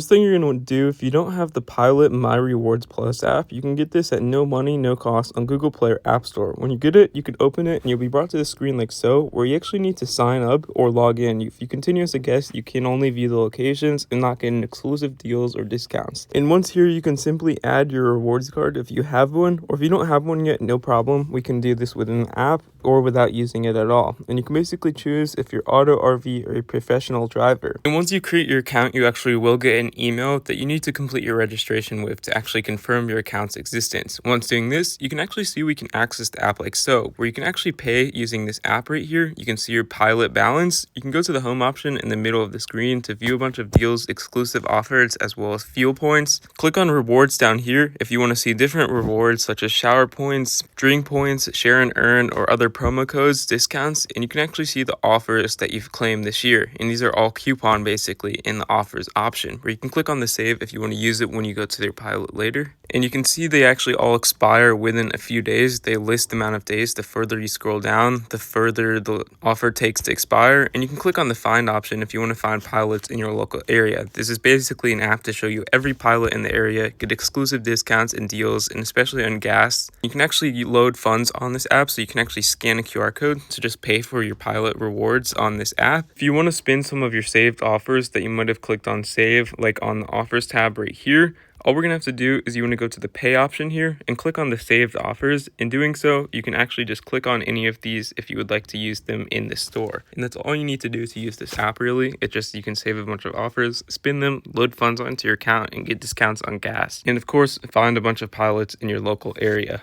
First thing you're going to do, if you don't have the Pilot My Rewards Plus app, you can get this at no money, no cost on Google Play or App Store. When you get it, you can open it and you'll be brought to the screen like so, where you actually need to sign up or log in. If you continue as a guest, you can only view the locations and not get exclusive deals or discounts. And once here, you can simply add your rewards card if you have one, or if you don't have one yet, no problem. We can do this within the app or without using it at all. And you can basically choose if you're auto, RV, or a professional driver. And once you create your account, you actually will get an email that you need to complete your registration with to actually confirm your account's existence. Once doing this, you can actually see we can access the app like so, where you can actually pay using this app right here. You can see your Pilot balance. You can go to the home option in the middle of the screen to view a bunch of deals, exclusive offers, as well as fuel points. Click on rewards down here if you want to see different rewards such as shower points, drink points, share and earn, or other promo codes, discounts, and you can actually see the offers that you've claimed this year. And these are all coupon basically in the offers option, where you can click on the save if you want to use it when you go to their Pilot later. And you can see they actually all expire within a few days. They list the amount of days. The further you scroll down, the further the offer takes to expire. And you can click on the find option if you want to find pilots in your local area. This is basically an app to show you every pilot in the area, get exclusive discounts and deals, and especially on gas. You can actually load funds on this app, so you can actually scan a QR code to just pay for your Pilot rewards on this app. If you want to spin some of your saved offers that you might have clicked on save, like on the offers tab right here, all we're going to have to do is you want to go to the pay option here and click on the saved offers. In doing so, you can actually just click on any of these if you would like to use them in the store. And that's all you need to do to use this app really. It's just you can save a bunch of offers, spin them, load funds onto your account, and get discounts on gas. And of course, find a bunch of pilots in your local area.